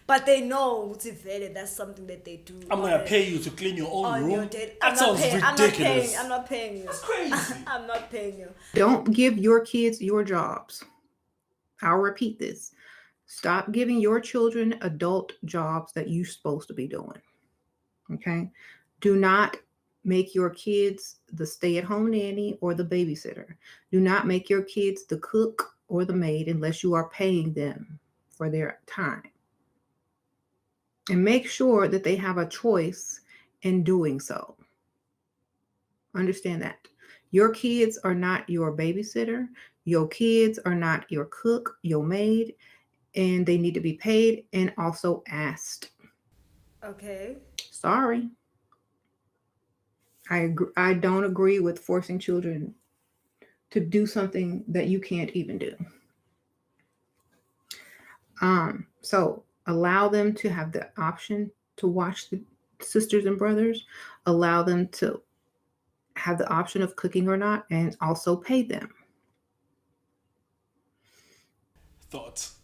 but they know that's something that they do. I'm gonna pay you to clean your own room. That sounds ridiculous. I'm not paying you. That's crazy. I'm not paying you. Don't give your kids your jobs. I'll repeat this. Stop giving your children adult jobs that you're supposed to be doing. Okay? Do not make your kids the stay-at-home nanny or the babysitter. Do not make your kids the cook or the maid unless you are paying them for their time. And make sure that they have a choice in doing so. Understand that. Your kids are not your babysitter. Your kids are not your cook, your maid, and they need to be paid and also asked. Okay. Sorry. I don't agree with forcing children to do something that you can't even do. So allow them to have the option to watch the sisters and brothers. Allow them to have the option of cooking or not, and also pay them. Thoughts?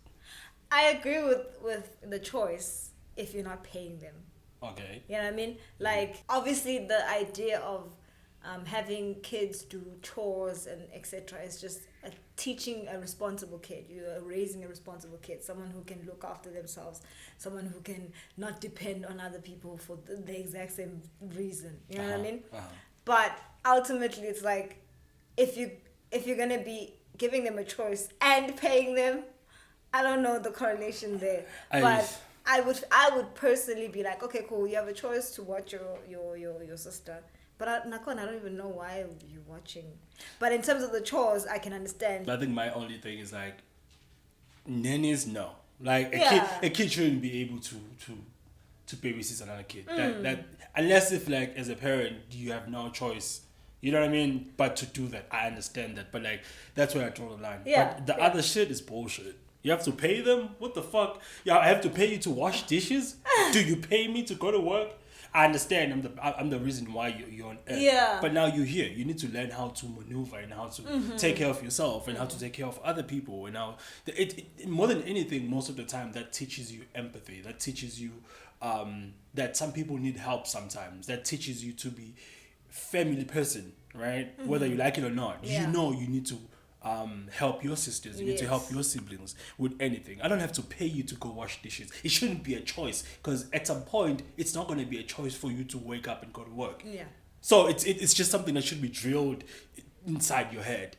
I agree with the choice if you're not paying them. Okay. You know what I mean? Like, obviously the idea of having kids do chores and etc. is just teaching a responsible kid. You are raising a responsible kid, someone who can look after themselves, someone who can not depend on other people for the exact same reason. You know what I mean? But ultimately, it's like if you're gonna be giving them a choice and paying them, I don't know the correlation there. But I would personally be like, okay, cool, you have a choice to watch your sister. But Nakon, I don't even know why you're watching. But in terms of the chores, I can understand. I think my only thing is like, nannies, no. Like a kid shouldn't be able to babysit another kid. That unless if like as a parent you have no choice. You know what I mean? But to do that, I understand that. But like that's where I draw the line. Yeah. But the other shit is bullshit. You have to pay them? What the fuck? Yeah, I have to pay you to wash dishes? Do you pay me to go to work? I understand. I'm the reason why you're on earth. Yeah. But now you're here. You need to learn how to maneuver and how to take care of yourself and how to take care of other people. And how it more than anything, most of the time, that teaches you empathy. That teaches you that some people need help sometimes. That teaches you to be family person, right? Whether you like it or not. Yeah. You know you need to help your sisters. You need to help your siblings with anything. I don't have to pay you to go wash dishes. It shouldn't be a choice because at some point it's not going to be a choice for you to wake up and go to work. Yeah. So it's just something that should be drilled inside your head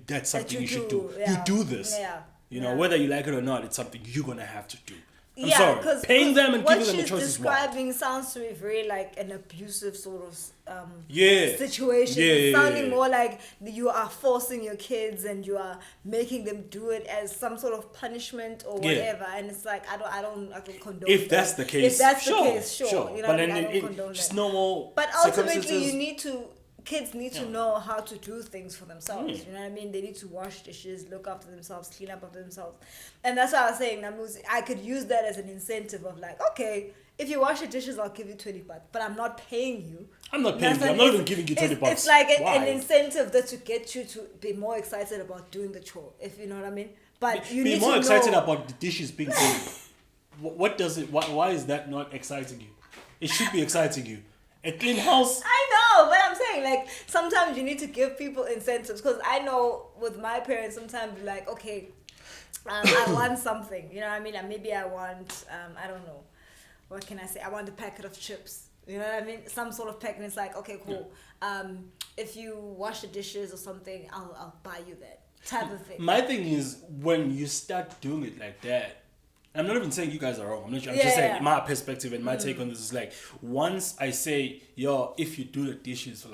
that's something you should do. Yeah. You do this. Yeah. You know, whether you like it or not, it's something you're going to have to do. I'm Yeah, sorry. because Paying them and giving them a what choice she's is wild. describing sounds to me very like an abusive sort of situation. Yeah, It's sounding more like you are forcing your kids and you are making them do it as some sort of punishment or whatever. And it's like I don't condone. If that's the case, if that's sure, the case, sure. You know, but I then don't condone just that. normal. But ultimately, circumstances. kids need to know how to do things for themselves. You know what I mean? They need to wash dishes, look after themselves, clean up after themselves. And that's why I was saying, Namuz, I could use that as an incentive of like, okay, if you wash the dishes, I'll give you 20 baht. But I'm not paying you. I'm not paying you. I'm not even giving you 20 bucks. It's like an incentive that to get you to be more excited about doing the chore, if you know what I mean. But you need to be more excited know, about the dishes being clean. What does it? Why is that not exciting you? It should be exciting you. A clean house. I know, but I'm saying like sometimes you need to give people incentives because I know with my parents sometimes like okay, I want something, you know what I mean? And maybe I want I don't know, what can I say? I want a packet of chips. You know what I mean? Some sort of pack, and it's like okay, cool. If you wash the dishes or something, I'll buy you that type of thing. My thing is when you start doing it like that. I'm not even saying you guys are wrong. I'm just saying my perspective and my take on this is like once I say, yo, if you do the dishes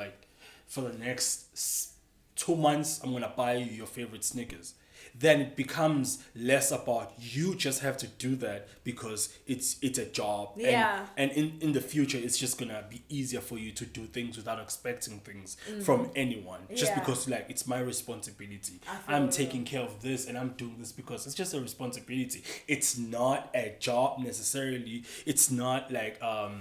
for the next 2 months, I'm gonna buy you your favorite Snickers. Then it becomes less about you just have to do that because it's a job. Yeah. And in the future it's just gonna be easier for you to do things without expecting things from anyone. Just because like it's my responsibility. I'm taking care of this and I'm doing this because it's just a responsibility. It's not a job necessarily. It's not like a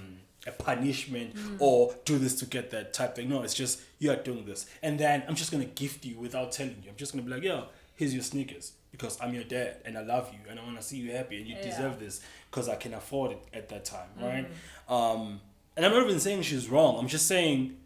punishment or do this to get that type thing. No, it's just you are doing this. And then I'm just gonna gift you without telling you. I'm just gonna be like, yo, here's your Snickers. because I'm your dad and I love you and I want to see you happy and you deserve this because I can afford it at that time, right? And I'm not even saying she's wrong. I'm just saying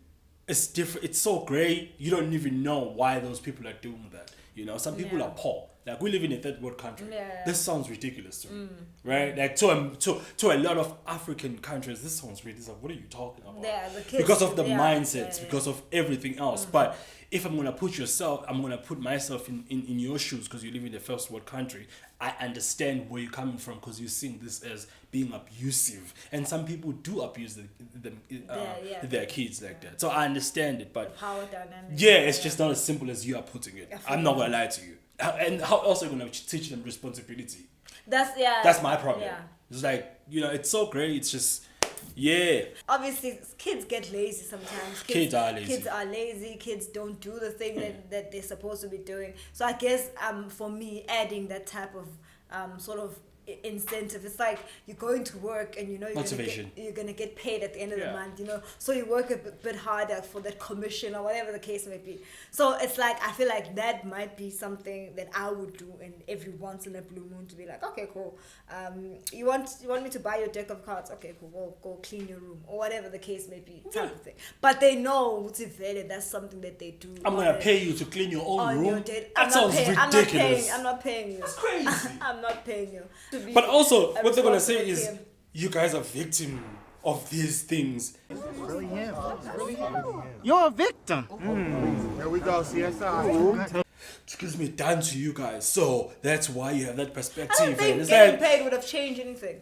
it's different. It's so gray. You don't even know why those people are doing that. You know, some people are poor. Like, we live in a third world country. This sounds ridiculous to me, right? Like, to a lot of African countries, this sounds ridiculous. Like, what are you talking about? The kids, because of the mindsets, because of everything else. But if I'm gonna put myself in your shoes because you live in a first world country. I understand where you're coming from because you're seeing this as being abusive, and some people do abuse their kids like that. So I understand it, but power dynamic. Yeah, it's just not as simple as you are putting it. I'm not gonna lie to you. And how else are you gonna teach them responsibility? That's my problem. Yeah. It's like, you know, it's so great. It's just, yeah. Obviously, kids get lazy sometimes. Kids are lazy. Kids are lazy. Kids don't do the thing that they're supposed to be doing. So I guess for me, adding that type of sort of incentive, it's like you're going to work and you know you're gonna get paid at the end of the month, you know, so you work a bit harder for that commission or whatever the case may be. So it's like, I feel like that might be something that I would do in every once in a blue moon, to be like, okay, cool, you want me to buy your deck of cards, okay, cool, go clean your room or whatever the case may be, type of thing. But they know that's something that they do. I'm gonna pay you to clean your own room. That sounds ridiculous. I'm not paying you. That's crazy. I'm not paying you. But also, what they're gonna say is, you guys are victim of these things. Really him. You're a victim. Here we go, CSI. Excuse me, done to you guys. So that's why you have that perspective. I don't think it's getting like, paid would have changed anything.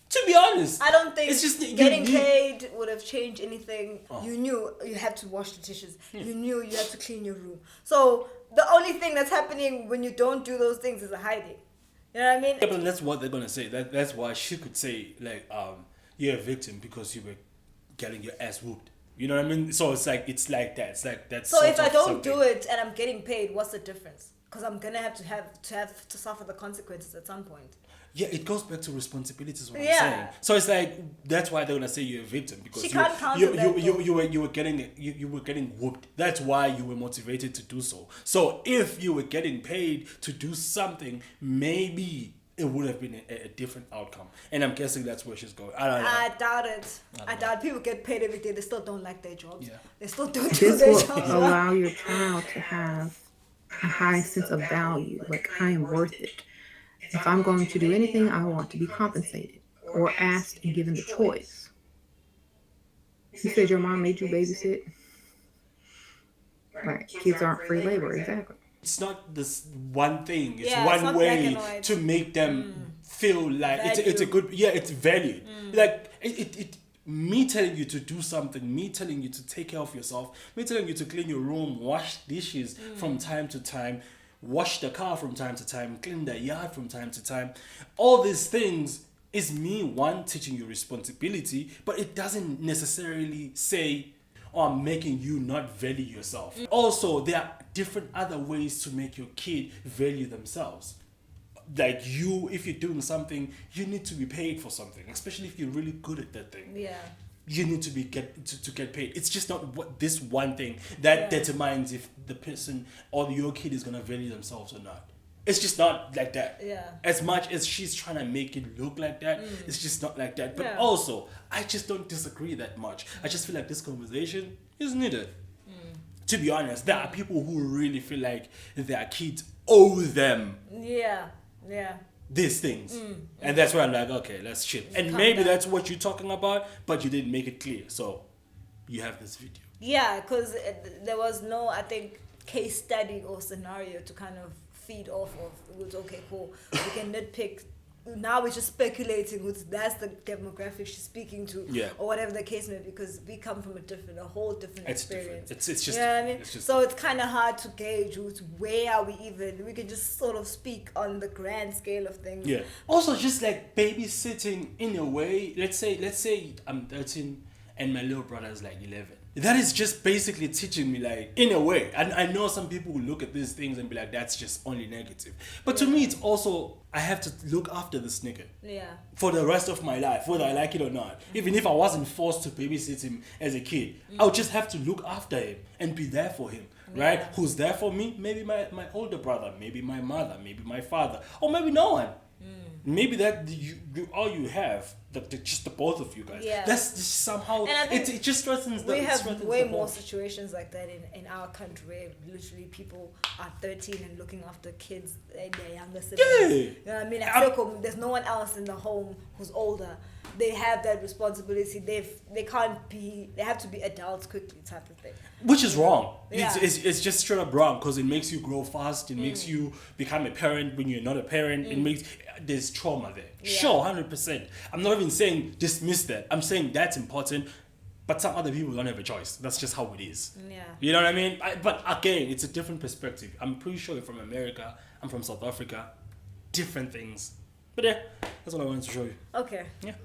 To be honest, I don't think it's just getting paid would have changed anything. Oh. You knew you had to wash the dishes. You knew you had to clean your room. So the only thing that's happening when you don't do those things is a hiding. You know what I mean? Yeah, but that's what they're gonna say. That's why she could say, like, you're a victim because you were getting your ass whooped. You know what I mean? So it's like that. It's like that's. So if I don't do it and I'm getting paid, what's the difference? Because I'm gonna have to suffer the consequences at some point. Yeah, it goes back to responsibilities. What Yeah. I'm saying. So it's like that's why they're gonna say you're a victim because She can't counter that, you were getting whooped. That's why you were motivated to do so. So if you were getting paid to do something, maybe it would have been a different outcome. And I'm guessing that's where she's going. I don't know. I doubt it. I doubt people get paid every day. They still don't like their jobs. Yeah. They still don't do This their will jobs. allow your child to have a high sense of value, like I am worth it. If I'm going to do anything, I want to be compensated or asked and given the choice. You said your mom made you babysit? Right. Kids aren't free labor, exactly. It's not this one thing. It's Yeah, it's one not black and way white. to make them feel like it's a Value. good. Yeah, it's valued. Like it. Me telling you to do something, me telling you to take care of yourself, me telling you to clean your room, wash dishes from time to time, wash the car from time to time, clean the yard from time to time. All these things is me, one, teaching you responsibility, but it doesn't necessarily say, oh, I'm making you not value yourself. Also, there are different other ways to make your kid value themselves. Like you, if you're doing something, you need to be paid for something, especially if you're really good at that thing. Yeah. You need to get paid. It's just not this one thing that determines if the person or your kid is gonna value themselves or not. It's just not like that. Yeah. As much as she's trying to make it look like that, it's just not like that. But Yeah. also, I just don't disagree that much. I just feel like this conversation is needed. To be honest, there are people who really feel like their kids owe them Yeah. Yeah. these things. And that's why I'm like, okay, let's chill. And calm maybe down. that's what you're talking about, but you didn't make it clear. So you have this video. Yeah, because there was no, I think, case study or scenario to kind of feed off of. It was okay, cool. We can nitpick. Now we're just speculating who's that's the demographic she's speaking to, or whatever the case may be, because we come from a whole different It's experience. different. It's just you know what I different. mean? It's just So it's kind of hard to gauge where are we even. We can just sort of speak on the grand scale of things. Yeah. Also, just like babysitting in a way. Let's say I'm 13 and my little brother is like 11. That is just basically teaching me, like, in a way. And I know some people will look at these things and be like, that's just only negative. But to me, it's also, I have to look after this nigga. Yeah. For the rest of my life, whether I like it or not. Even if I wasn't forced to babysit him as a kid, I would just have to look after him and be there for him. right? Yeah. Who's there for me? Maybe my older brother, maybe my mother, maybe my father, or maybe no one. Maybe that you all you have, just the both of you guys. Yeah. That's just somehow And I think it just strengthens the we have strengthens way the more bond. situations like that in our country where literally people are 13 and looking after kids, their younger siblings. Yeah. You know what I mean? At Silkom, there's no one else in the home who's older. They have that responsibility. They have to be adults quickly type of thing. Which is wrong. Yeah. It's just straight up wrong because it makes you grow fast. It makes you become a parent when you're not a parent. It makes there's trauma there. Yeah. Sure, 100%. I'm not even saying dismiss that. I'm saying that's important, but some other people don't have a choice. That's just how it is. Yeah. You know what I mean? But again, it's a different perspective. I'm pretty sure you're from America. I'm from South Africa. Different things. But yeah, that's what I wanted to show you. Okay. Yeah.